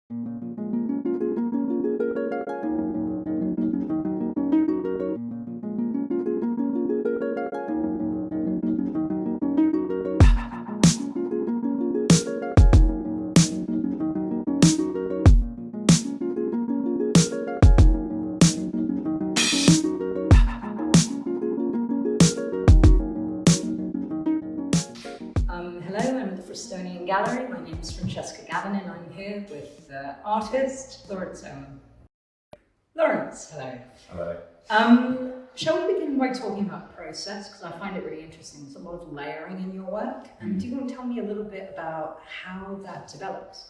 Hello, I'm at the Frestonian Gallery. My name is Francesca Gavin and I'm here with artist Lawrence Owen. Lawrence, hello. Hello. Shall we begin by talking about process? Because I find it really interesting. There's a lot of layering in your work. And do you want to tell me a little bit about how that develops?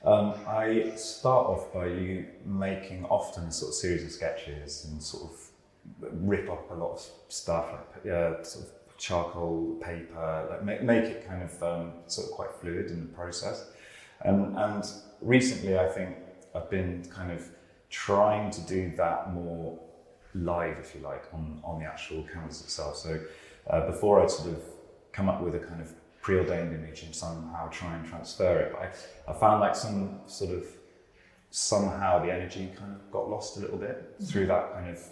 I start off by making often sort of series of sketches and sort of rip up a lot of stuff, like sort of charcoal paper, like make it kind of sort of quite fluid in the process. And recently I think I've been kind of trying to do that more live, if you like, on the actual canvas itself. So before I'd sort of come up with a kind of preordained image and somehow try and transfer it, but I found like somehow the energy kind of got lost a little bit through that kind of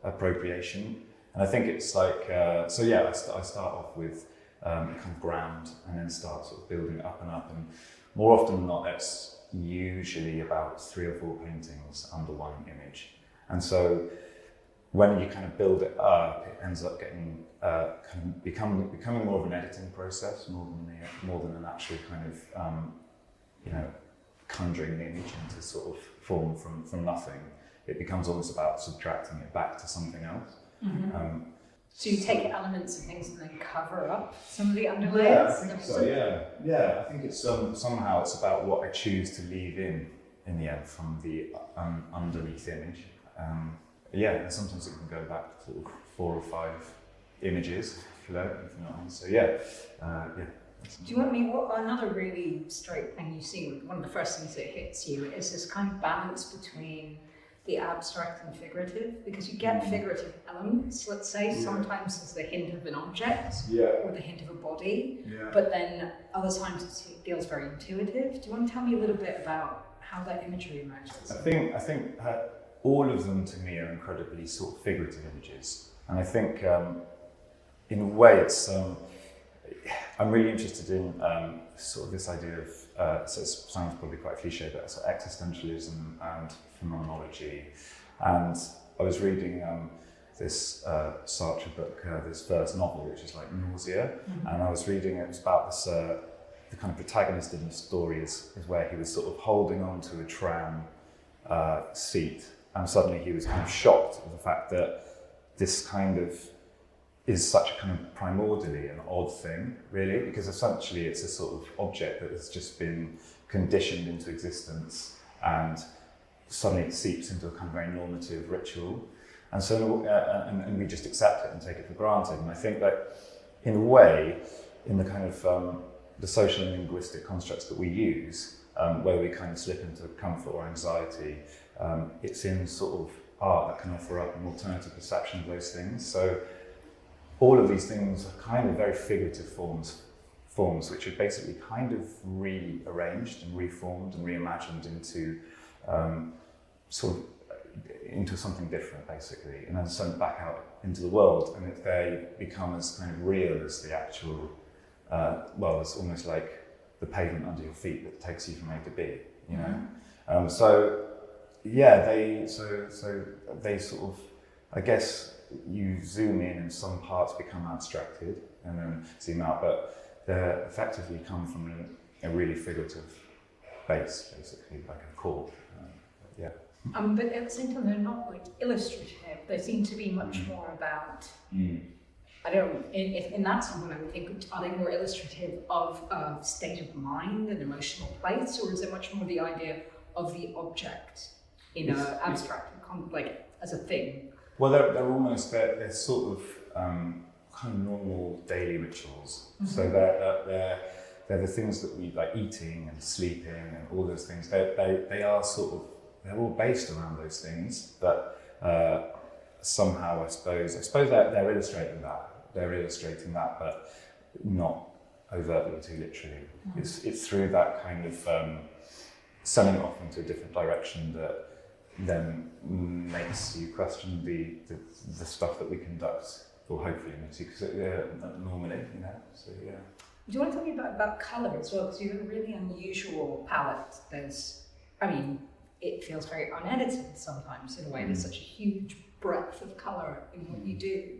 appropriation. And I think it's like, I start off with kind of ground and then start sort of building it up, and more often than not, that's usually about 3 or 4 paintings under one image. And so when you kind of build it up, it ends up getting kind of becoming more of an editing process more than an actual kind of conjuring the image into sort of form from nothing. It becomes almost about subtracting it back to something else. Mm-hmm. So you take elements and things and then cover up some of the underlayers? Yeah, I think so. Yeah. I think it's somehow it's about what I choose to leave in the end from the underneath image. And sometimes it can go back to sort of 4 or 5 images, if you know what I mean. So Do you want me? What another really straight thing you see? One of the first things that hits you is this kind of balance between the abstract and figurative, because you get figurative elements, let's say, sometimes there's the hint of an object or the hint of a body, but then other times it feels very intuitive. Do you want to tell me a little bit about how that imagery emerges? I think all of them to me are incredibly sort of figurative images, and I think in a way it's I'm really interested in sort of this idea of, so it sounds probably quite cliche, but sort of existentialism and phenomenology. And I was reading this Sartre book, this first novel, which is like Nausea, and I was reading it was about this, the kind of protagonist in the story is where he was sort of holding on to a tram seat, and suddenly he was kind of shocked at the fact that this kind of is such a kind of primordially an odd thing, really, because essentially it's a sort of object that has just been conditioned into existence and suddenly it seeps into a kind of very normative ritual. And so, and we just accept it and take it for granted. And I think that in a way, in the kind of the social and linguistic constructs that we use, where we kind of slip into comfort or anxiety, it's in sort of art that can offer up an alternative perception of those things. So all of these things are kind of very figurative forms which are basically kind of rearranged and reformed and reimagined into into something different, basically, and then sent back out into the world, and they become as kind of real as the actual, it's almost like the pavement under your feet that takes you from A to B, you know? They sort of, I guess, you zoom in and some parts become abstracted and then zoom out, but they effectively come from a really figurative base, basically, like a core. But at the same time, they're not like illustrative. They seem to be much more about, I don't know, in that sense, I would think, are they more illustrative of a state of mind, an emotional place, or is it much more the idea of the object in an abstract, like as a thing? Well, they're sort of kind of normal daily rituals. So they're the things that we like, eating and sleeping and all those things. They are sort of, they're all based around those things, but somehow I suppose they're illustrating that. They're illustrating that, but not overtly too literally. It's through that kind of sending it off into a different direction that then makes you question the stuff that we conduct, or hopefully makes you normally, So yeah. Do you want to tell me about colour as well? Because you have a really unusual palette. It feels very unedited sometimes in a way. There's such a huge breadth of colour in what you do.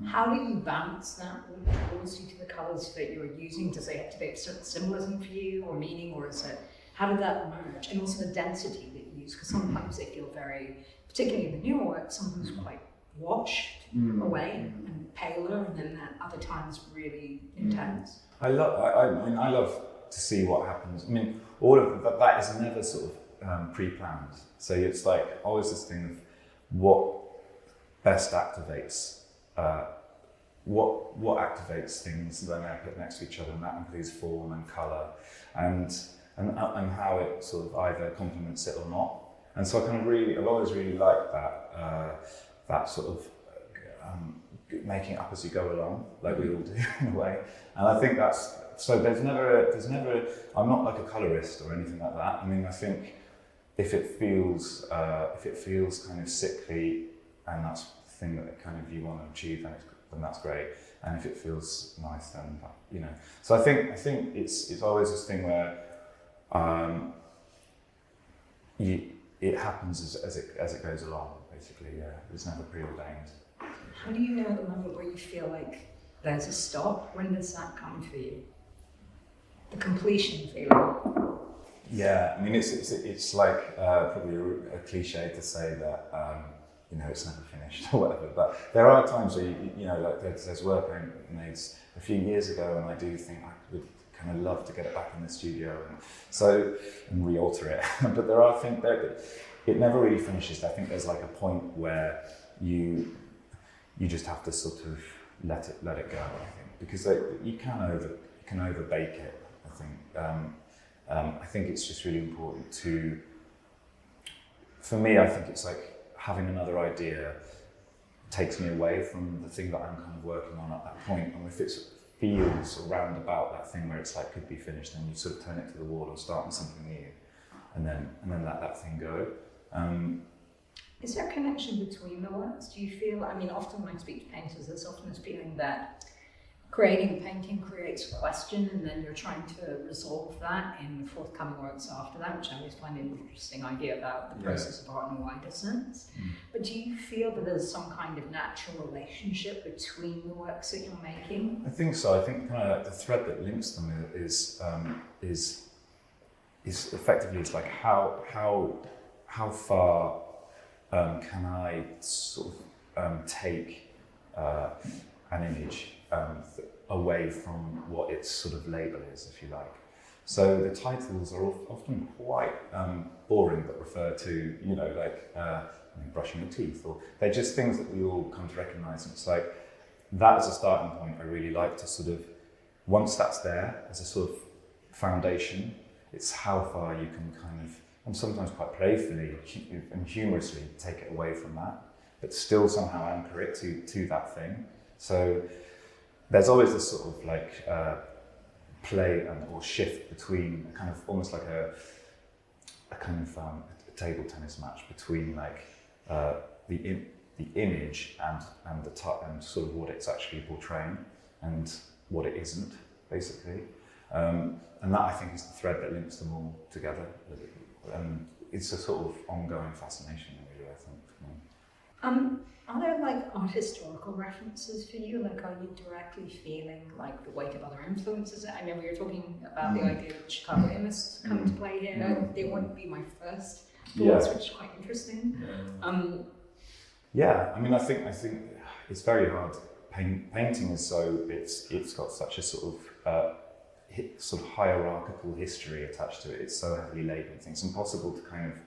How do you balance that? What draws you to the colours that you're using? Do they have certain symbolism for you or meaning, or is it, how did that emerge? And also the density that you use, because sometimes they feel very, particularly in the newer work, sometimes quite washed away and paler, and then at other times really intense. I love to see what happens. I mean, all of that is never sort of pre-planned. So it's like always this thing of what best activates, what activates things when they're put next to each other, and that includes form and colour, and how it sort of either complements it or not. And so I've always really liked that sort of making it up as you go along, like we all do in a way. And I think there's never, I'm not like a colorist or anything like that. I mean, I think if it feels kind of sickly, and that's the thing that kind of you want to achieve, then that's great. And if it feels nice, then So I think it's always this thing where it happens as it goes along. Basically, yeah, it's never preordained. How do you know the moment where you feel like there's a stop? When does that come for you? The completion feeling. Yeah, I mean, it's like probably a cliche to say that it's never finished or whatever. But there are times where like there's work I made a few years ago, and I do think I would kind of love to get it back in the studio and re-alter it. But there are things that it never really finishes. I think there's like a point where you just have to sort of let it go. I think because you can overbake it. I think. I think it's just really important for me, I think it's like having another idea takes me away from the thing that I'm kind of working on at that point. And if it feels around about that thing where it's like could be finished, then you sort of turn it to the wall and start on something new, and then let that thing go. Is there a connection between the works? Do you feel, often when I speak to painters, there's often this feeling that creating a painting creates a question, and then you're trying to resolve that in the forthcoming works after that, which I always find an interesting idea about the process of art in a wider sense. But do you feel that there's some kind of natural relationship between the works that you're making? I think so. I think kind of like the thread that links them is effectively it's like how far can I sort of take an image away from what its sort of label is, if you like. So the titles are often quite boring, but refer to, brushing your teeth, or they're just things that we all come to recognise. And it's like, that as a starting point, I really like to sort of, once that's there as a sort of foundation, it's how far you can kind of, and sometimes quite playfully and humorously take it away from that, but still somehow anchor it to that thing. So there's always this sort of like play or shift between kind of almost like a table tennis match between like the image and sort of what it's actually portraying and what it isn't, basically. And that, I think, is the thread that links them all together. And it's a sort of ongoing fascination, really, I think. Are there like art historical references for you? Like, are you directly feeling like the weight of other influences? I know we were talking about the idea that Chicago Imists come into play here. They wouldn't be my first thoughts, which is quite interesting. Yeah, I mean, I think it's very hard. Painting is so it's got such a sort of hierarchical history attached to it. It's so heavily labelled. It's impossible to kind of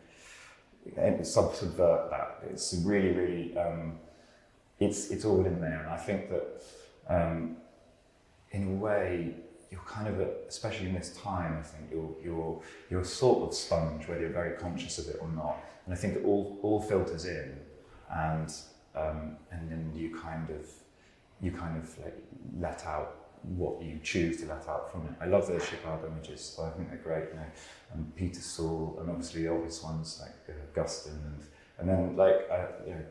subvert that. It's really, really, it's all in there. And I think that in a way, you're kind of, especially in this time, I think you're a sort of sponge, whether you're very conscious of it or not. And I think it all filters in, and then you kind of like let out what you choose to let out from it. I love the Chicago images, so I think they're great. And Peter Saul, and obviously the obvious ones like Augustine, and then like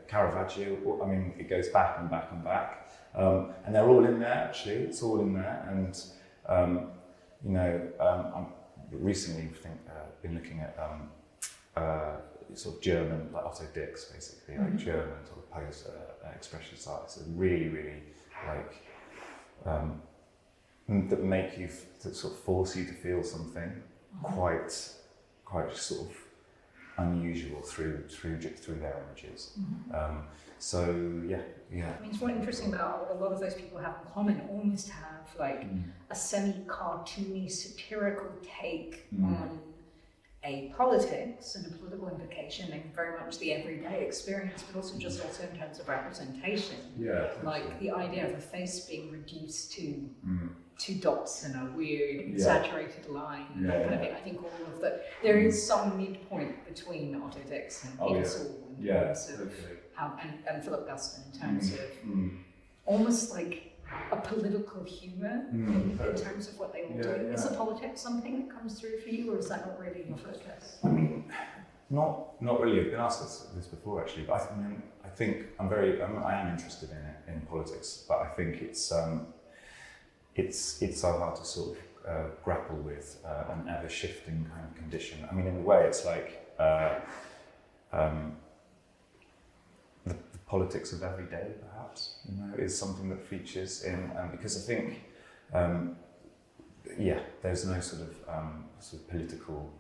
Caravaggio. I mean, it goes back and back and back, and they're all in there. Actually, it's all in there. And I'm recently been looking at sort of German, like Otto Dix, basically, like German sort of post expressionist artists that really, really like that make you that sort of force you to feel something quite sort of unusual through their images. So yeah. I mean, it's what's interesting about a lot of those people have in common, almost have like a semi-cartoony, satirical take on a politics and a political implication, and very much the everyday experience, but also in terms of representation. Yeah. Like the idea of a face being reduced to two dots and a weird exaggerated line, and that kind of thing. I think all of that, there is some midpoint between Otto Dix and Peter Saul in terms of how, and Philip Guston in terms of almost like a political humour in terms of what they all do. Is the politics something that comes through for you, or is that not really your focus? I mean, not really. I've been asked this before actually, but I think I am interested in it, in politics, but I think it's so hard to sort of grapple with an ever shifting kind of condition. I mean, in a way, it's like the politics of every day, perhaps, is something that features in, because I think, there's no sort of political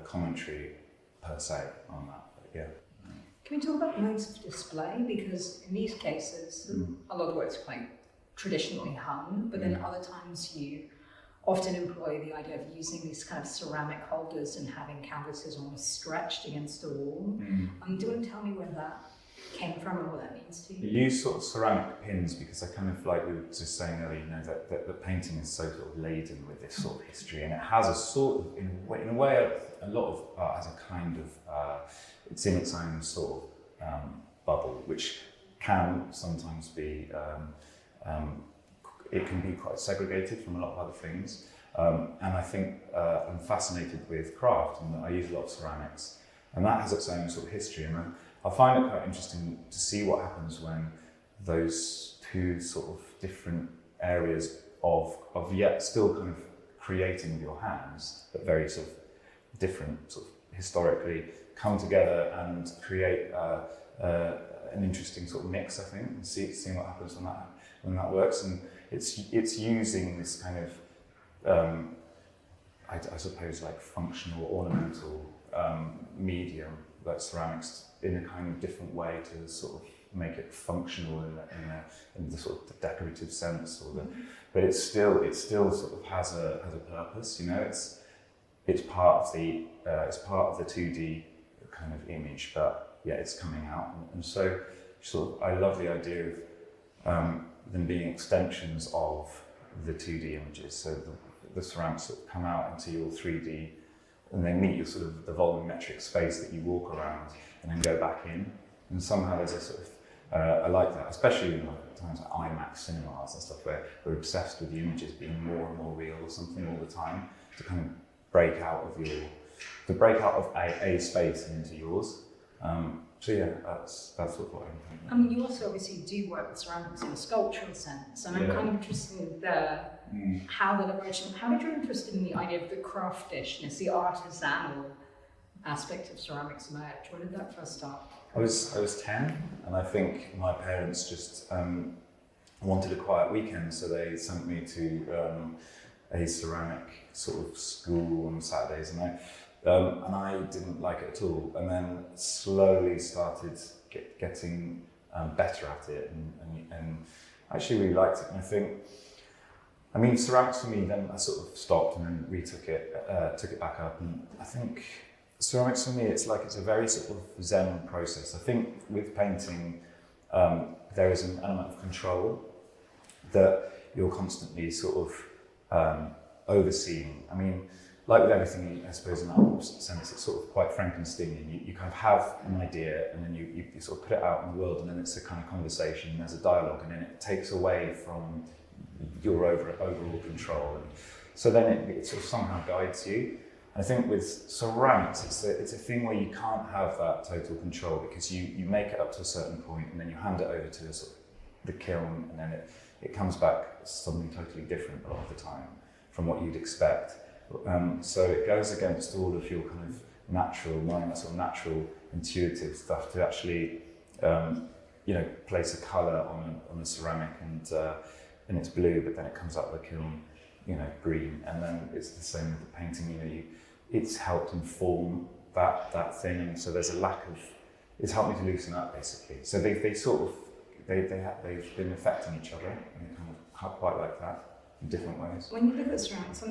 commentary per se on that, but yeah. Can we talk about modes of display? Because in these cases, a lot of work's quite traditionally hung, but then other times you often employ the idea of using these kind of ceramic holders and having canvases almost stretched against the wall. Do you want to tell me where that came from and what that means to you? You use sort of ceramic pins because I kind of, like we were just saying earlier, that the painting is so sort of laden with this sort of history, and it has a sort of, in a way, a lot of art has a kind of, it's in its own sort of bubble, which can sometimes be, it can be quite segregated from a lot of other things. And I think I'm fascinated with craft, and I use a lot of ceramics, and that has its own sort of history. And I find it quite interesting to see what happens when those two sort of different areas of yet still kind of creating with your hands, but very sort of different sort of historically, come together and create an interesting sort of mix, I think, and seeing what happens when that works. And it's using this kind of I suppose like functional ornamental medium, like ceramics, in a kind of different way to sort of make it functional in the sort of decorative sense, but it still sort of has a purpose. It's part of the 2D kind of image, but yeah, it's coming out, and so sort of I love the idea of them being extensions of the 2D images. So the ceramics sort of come out into your 3D, and they meet your sort of the volumetric space that you walk around, and then go back in. And somehow there's a sort of I like that, especially in times like IMAX cinemas and stuff, where we're obsessed with the images being more and more real or something all the time, to kind of break out of a space and into yours. So yeah, that's what I'm thinking. I mean, you also obviously do work with ceramics in a sculptural sense, and I'm kind of interested in how that emerged. How did you interest in the idea of the craftishness, the artisanal aspect of ceramics emerge? When did that first start? I was 10, and I think my parents just wanted a quiet weekend, so they sent me to a ceramic sort of school on Saturdays, and I didn't like it at all, and then slowly started getting better at it, and actually really liked it. And I mean, ceramics for me, then I sort of stopped and then retook it, took it back up, and I think ceramics for me, it's a very sort of Zen process. I think with painting, there is an element of control that you're constantly sort of overseeing. I mean, like with everything, I suppose in that sense, it's sort of quite Frankensteinian. You kind of have an idea, and then you sort of put it out in the world, and then it's a kind of conversation, and there's a dialogue, and then it takes away from your overall control. And so then it sort of somehow guides you. I think with ceramics, it's a thing where you can't have that total control, because you make it up to a certain point and then you hand it over to the kiln, and then it comes back something totally different a lot of the time from what you'd expect. So it goes against all of your kind of natural mind, sort of natural intuitive stuff to actually place a colour on a ceramic and it's blue, but then it comes out of the kiln, green, and then it's the same with the painting. It's helped inform that thing, and so there's a lack of. It's helped me to loosen up, basically. So they've been affecting each other, and they kind of quite like that in different ways. When you look at ceramics, they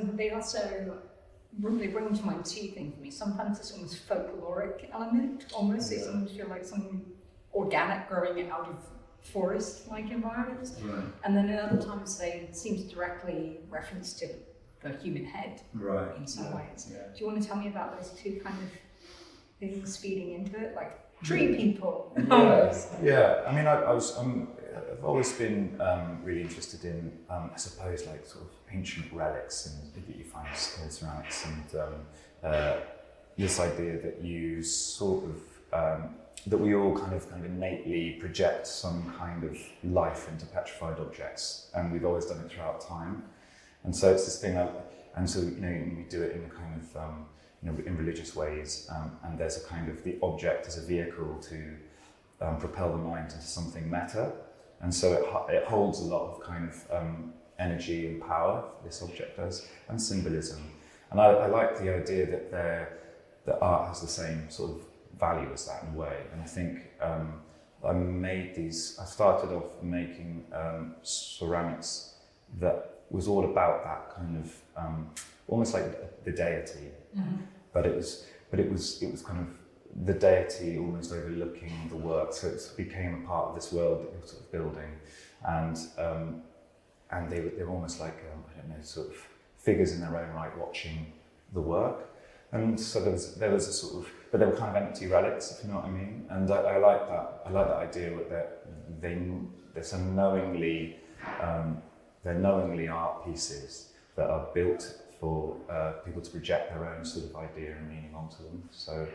bring to mind two things for me. Sometimes it's almost folkloric element, almost. They sometimes feel like something organic growing out of forest-like environments. Right. And then at other times they seem to directly reference to the human head in some ways. Yeah. Do you want to tell me about those two kind of things feeding into it, like tree people? Yeah. I mean, I've always been really interested in, I suppose, like sort of ancient relics that you find in ceramics, and this idea that you sort of that we all kind of innately project some kind of life into petrified objects, and we've always done it throughout time. And so it's this thing, and so we do it in a kind of in religious ways, and there's a kind of the object as a vehicle to propel the mind into something meta, and so it holds a lot of kind of energy and power. This object does, and symbolism, and I like the idea that art has the same sort of value as that in a way. And I think I started off making ceramics that was all about that kind of almost like the deity, but it was kind of the deity almost overlooking the work, so it became a part of this world that we were sort of building, and they were almost like I don't know, sort of figures in their own right watching the work. And so there was a sort of, but they were kind of empty relics, if you know what I mean. And I like that. I like that idea that they're so knowingly, they're knowingly art pieces that are built for people to project their own sort of idea and meaning onto them. So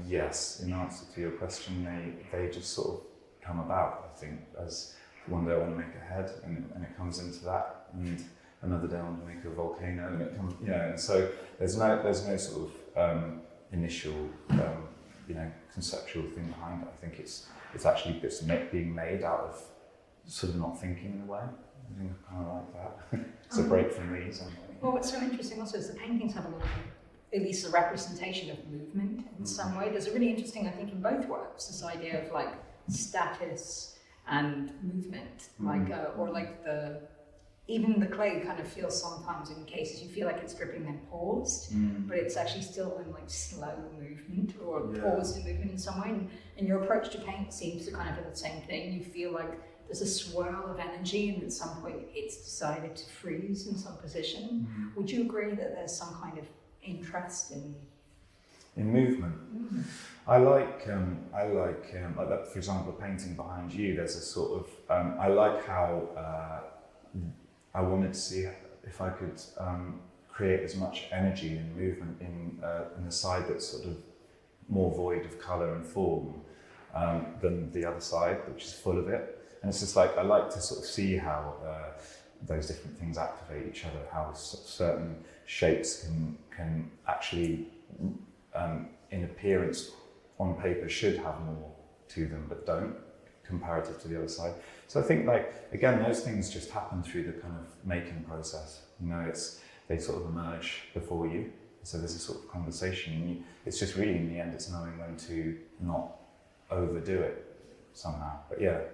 yes, in answer to your question, they just sort of come about. I think as one day I want to make a head, and it comes into that, and another day I want to make a volcano, and it comes, and so there's no sort of initial, conceptual thing behind it. I think it's actually being made out of sort of not thinking in a way. I think I kind of like that. It's a break from these. Well, what's so interesting also is the paintings have a lot of, at least a representation of movement in some way. There's a really interesting, I think, in both works, this idea of like status and movement, even the clay kind of feels sometimes in cases you feel like it's dripping then paused, but it's actually still in like slow movement or paused in movement in some way. And your approach to paint seems to kind of do the same thing. You feel like there's a swirl of energy, and at some point it's decided to freeze in some position. Would you agree that there's some kind of interest in movement? I like that, for example, the painting behind you. There's a sort of I like how I wanted to see if I could create as much energy and movement in the side that's sort of more void of colour and form than the other side, which is full of it. And it's just like I like to sort of see how those different things activate each other, how certain shapes can actually, in appearance on paper, should have more to them, but don't, comparative to the other side. So I think, like, again, those things just happen through the kind of making process. They sort of emerge before you. So there's a sort of conversation. It's just really, in the end, it's knowing when to not overdo it somehow. But yeah.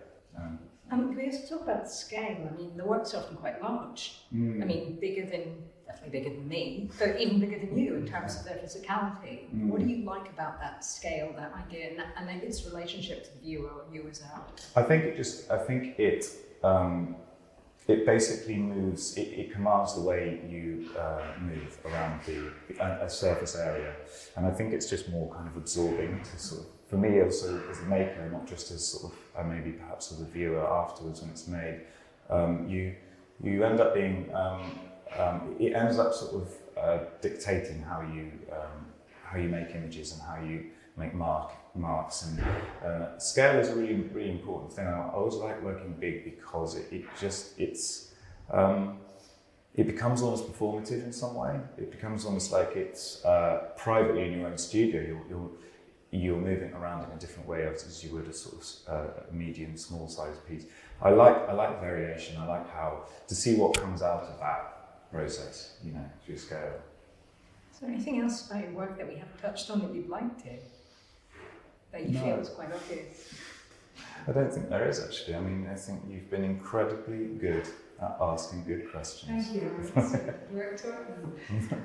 Can we also talk about scale? I mean, the work's often quite large. I mean, definitely bigger than me, but even bigger than you in terms of their physicality. What do you like about that scale, that idea, and then its relationship to the viewer or viewers out? I think it basically moves. It commands the way you move around a surface area, and I think it's just more kind of absorbing to sort of. For me, also as a maker, not just as sort of maybe perhaps as a viewer afterwards when it's made, you end up being it ends up sort of dictating how you make images and how you make marks, and scale is a really important thing. I always like working big because it becomes almost performative in some way. It becomes almost like it's privately in your own studio. You're moving around in a different way as you would a sort of medium, small size piece. I like variation. I like to see what comes out of that process, through scale. Is there anything else about your work that we haven't touched on that you'd like to? That you feel is quite obvious? I don't think there is, actually. I mean, I think you've been incredibly good at asking good questions. Thank you. It's worked out.